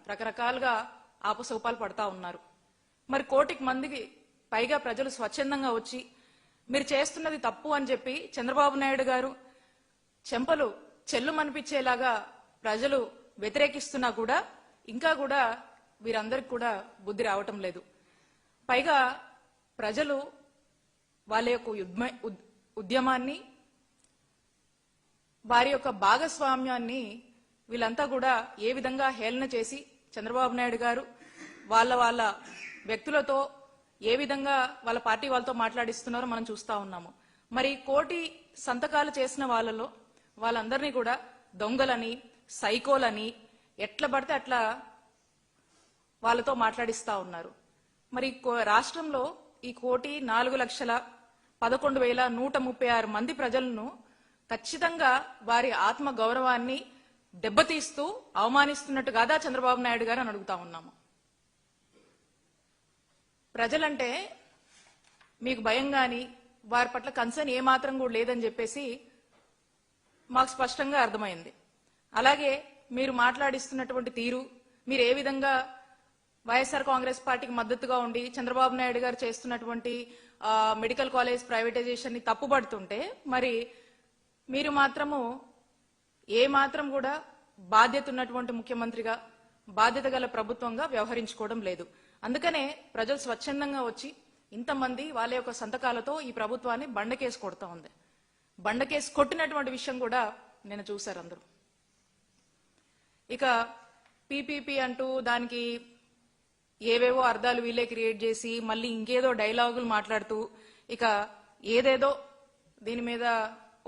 రకరకాలుగా ఆపసోపాలు పడతా ఉన్నారు. మరి కోటికి మందికి పైగా ప్రజలు స్వచ్ఛందంగా వచ్చి మీరు చేస్తున్నది తప్పు అని చెప్పి చంద్రబాబు నాయుడు గారు చెంపలు చెల్లుమనిపించేలాగా ప్రజలు వ్యతిరేకిస్తున్నా కూడా ఇంకా కూడా వీరందరికి కూడా బుద్ధి రావటం లేదు. పైగా ప్రజలు వాళ్ళ యొక్క ఉద్యమాన్ని వారి యొక్క భాగస్వామ్యాన్ని వీళ్ళంతా కూడా ఏ విధంగా హేళన చేసి చంద్రబాబు నాయుడు గారు వాళ్ళ వ్యక్తులతో ఏ విధంగా వాళ్ళ పార్టీ వాళ్ళతో మాట్లాడిస్తున్నారో మనం చూస్తా ఉన్నాము. మరి కోటి సంతకాలు చేసిన వాళ్ళందరినీ కూడా దొంగలని సైకోలని ఎట్లా పడితే అట్లా వాళ్ళతో మాట్లాడిస్తా ఉన్నారు. మరి రాష్ట్రంలో ఈ 1,04,11,136 మంది ప్రజలను ఖచ్చితంగా వారి ఆత్మ గౌరవాన్ని దెబ్బతీస్తూ అవమానిస్తున్నట్టు కాదా చంద్రబాబు నాయుడు గారు అని అడుగుతా ఉన్నాము. ప్రజలంటే మీకు భయం గాని వారి పట్ల కన్సర్న్ ఏమాత్రం కూడా లేదని చెప్పేసి మాకు స్పష్టంగా అర్థమైంది. అలాగే మీరు మాట్లాడిస్తున్నటువంటి తీరు, మీరు ఏ విధంగా వైఎస్ఆర్ కాంగ్రెస్ పార్టీకి మద్దతుగా ఉండి చంద్రబాబు నాయుడు గారు చేస్తున్నటువంటి మెడికల్ కాలేజ్ ప్రైవేటైజేషన్ ని తప్పుపడుతుంటే మరి మీరు మాత్రము ఏ మాత్రం కూడా బాధ్యత ఉన్నటువంటి ముఖ్యమంత్రిగా బాధ్యత గల ప్రభుత్వంగా వ్యవహరించుకోవడం లేదు. అందుకనే ప్రజలు స్వచ్ఛందంగా వచ్చి ఇంతమంది వాళ్ళ యొక్క సంతకాలతో ఈ ప్రభుత్వాన్ని బండకేసి కొడతా ఉంది. బండకేసి కొట్టినటువంటి విషయం కూడా నేను చూశారు అందరూ. ఇక పీపీపీ అంటూ దానికి ఏవేవో అర్థాలు వీళ్ళే క్రియేట్ చేసి మళ్ళీ ఇంకేదో డైలాగులు మాట్లాడుతూ ఇక ఏదేదో దీని మీద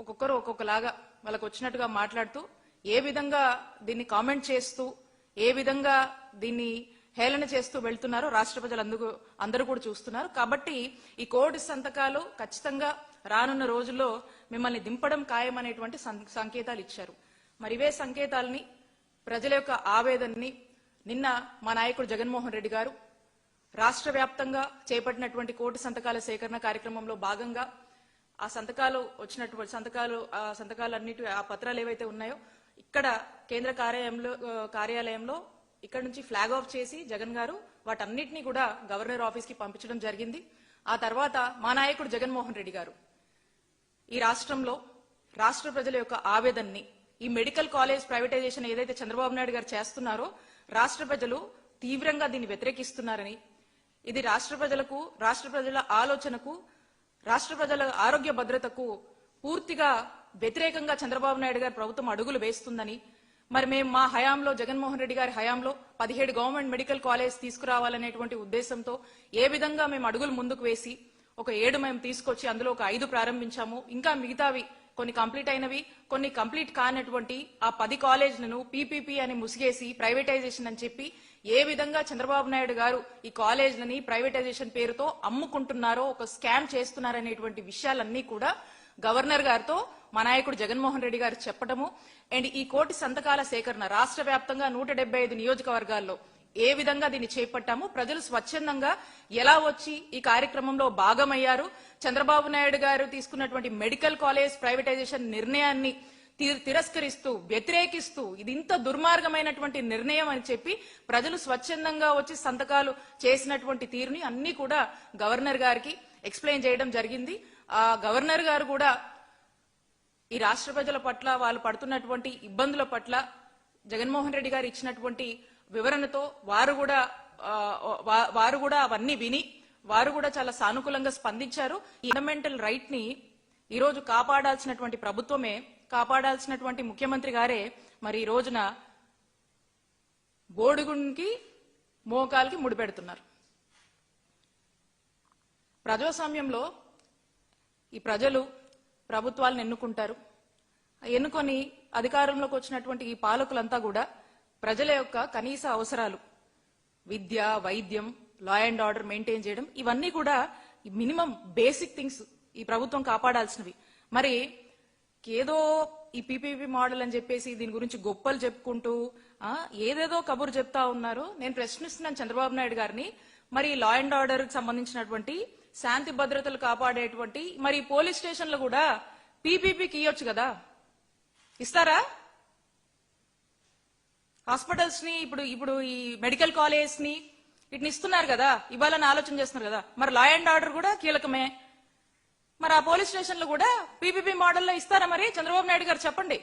ఒక్కొక్కరు ఒక్కొక్కలాగా వాళ్ళకు వచ్చినట్టుగా మాట్లాడుతూ ఏ విధంగా దీన్ని కామెంట్ చేస్తూ ఏ విధంగా దీన్ని హేళన చేస్తూ వెళ్తున్నారో రాష్ట్ర ప్రజలు అందరూ కూడా చూస్తున్నారు. కాబట్టి ఈ కోటి సంతకాలు ఖచ్చితంగా రానున్న రోజుల్లో మిమ్మల్ని దింపడం ఖాయమనేటువంటి సంకేతాలు ఇచ్చారు. మరి ఇవే సంకేతాలని ప్రజల యొక్క ఆవేదనని నిన్న మా నాయకుడు జగన్మోహన్ రెడ్డి గారు రాష్ట్ర వ్యాప్తంగా చేపట్టినటువంటి కోటి సంతకాల సేకరణ కార్యక్రమంలో భాగంగా ఆ సంతకాలు వచ్చినటువంటి సంతకాలన్నిటి ఆ పత్రాలు ఏవైతే ఉన్నాయో ఇక్కడ కేంద్ర కార్యాలయంలో ఇక్కడ నుంచి ఫ్లాగ్ ఆఫ్ చేసి జగన్ గారు వాటన్నిటినీ కూడా గవర్నర్ ఆఫీస్ కి పంపించడం జరిగింది. ఆ తర్వాత మా నాయకుడు జగన్మోహన్ రెడ్డి గారు ఈ రాష్ట్రంలో రాష్ట్ర ప్రజల యొక్క ఆవేదనని ఈ మెడికల్ కాలేజ్ ప్రైవేటైజేషన్ ఏదైతే చంద్రబాబు నాయుడు గారు చేస్తున్నారో రాష్ట్ర ప్రజలు తీవ్రంగా దీన్ని వ్యతిరేకిస్తున్నారని, ఇది రాష్ట్ర ప్రజల ఆలోచనకు రాష్ట్ర ప్రజల ఆరోగ్య భద్రతకు పూర్తిగా వ్యతిరేకంగా చంద్రబాబు నాయుడు గారి ప్రభుత్వం అడుగులు వేస్తుందని, మరి మేము మా హయాంలో జగన్మోహన్ రెడ్డి గారి హయాంలో 17 గవర్నమెంట్ మెడికల్ కాలేజ్ తీసుకురావాలనేటువంటి ఉద్దేశంతో ఏ విధంగా మేము అడుగులు ముందుకు వేసి ఒక 7 మేము తీసుకొచ్చి అందులో ఒక 5 ప్రారంభించాము. ఇంకా మిగతావి కొన్ని కంప్లీట్ అయినవి, కొన్ని కంప్లీట్ కానటువంటి ఆ 10 కాలేజీలను పీపీపీ అని ముసిగేసి ప్రైవేటైజేషన్ అని చెప్పి ఏ విధంగా చంద్రబాబు నాయుడు గారు ఈ కాలేజీలని ప్రైవేటైజేషన్ పేరుతో అమ్ముకుంటున్నారో, ఒక స్కామ్ చేస్తున్నారనేటువంటి విషయాలన్నీ కూడా గవర్నర్ గారితో మా నాయకుడు జగన్మోహన్ రెడ్డి గారు చెప్పడము అండ్ ఈ కోటి సంతకాల సేకరణ రాష్ట్ర వ్యాప్తంగా 175 నియోజకవర్గాల్లో ఏ విధంగా దీన్ని చేపట్టాము, ప్రజలు స్వచ్ఛందంగా ఎలా వచ్చి ఈ కార్యక్రమంలో భాగమయ్యారు, చంద్రబాబు నాయుడు గారు తీసుకున్నటువంటి మెడికల్ కాలేజ్ ప్రైవేటైజేషన్ నిర్ణయాన్ని తిరస్కరిస్తూ వ్యతిరేకిస్తూ ఇది ఇంత దుర్మార్గమైనటువంటి నిర్ణయం అని చెప్పి ప్రజలు స్వచ్ఛందంగా వచ్చి సంతకాలు చేసినటువంటి తీరుని అన్ని కూడా గవర్నర్ గారికి ఎక్స్ప్లెయిన్ చేయడం జరిగింది. ఆ గవర్నర్ గారు కూడా ఈ రాష్ట్ర ప్రజల పట్ల వాళ్ళు పడుతున్నటువంటి ఇబ్బందుల పట్ల జగన్మోహన్ రెడ్డి గారు ఇచ్చినటువంటి వివరణతో వారు కూడా అవన్నీ విని వారు కూడా చాలా సానుకూలంగా స్పందించారు. ఈ ఫండమెంటల్ రైట్ ని ఈ రోజు కాపాడాల్సినటువంటి ప్రభుత్వమే, కాపాడాల్సినటువంటి ముఖ్యమంత్రి గారే మరి ఈ రోజున బోడిగుంకి మోకాలకి ముడిపెడుతున్నారు. ప్రజాస్వామ్యంలో ఈ ప్రజలు ప్రభుత్వాలను ఎన్నుకుంటారు. ఎన్నుకొని అధికారంలోకి వచ్చినటువంటి ఈ పాలకులంతా కూడా ప్రజల యొక్క కనీస అవసరాలు విద్య, వైద్యం, లా అండ్ ఆర్డర్ మెయింటైన్ చేయడం ఇవన్నీ కూడా మినిమం బేసిక్ థింగ్స్ ఈ ప్రభుత్వం కాపాడాల్సినవి. మరి ఏదో ఈ పీపీపీ మోడల్ అని చెప్పేసి దీని గురించి గొప్పలు చెప్పుకుంటూ ఏదేదో కబురు చెప్తా ఉన్నారు. నేను ప్రశ్నిస్తున్నాను చంద్రబాబు నాయుడు గారిని, మరి లా అండ్ ఆర్డర్ కి సంబంధించినటువంటి శాంతి భద్రతలు కాపాడేటువంటి మరి పోలీస్ స్టేషన్లు కూడా పీపీపీకి ఇవ్వచ్చు కదా, ఇస్తారా? హాస్పిటల్స్ ని ఇప్పుడు ఈ మెడికల్ కాలేజ్ ని వీటిని ఇస్తున్నారు కదా, ఇవ్వాలని ఆలోచన చేస్తున్నారు కదా. మరి లా అండ్ ఆర్డర్ కూడా కీలకమే. మరి ఆ పోలీస్ స్టేషన్లు కూడా పీపీపీ మోడల్లో ఇస్తారా? మరి చంద్రబాబు నాయుడు గారు చెప్పండి.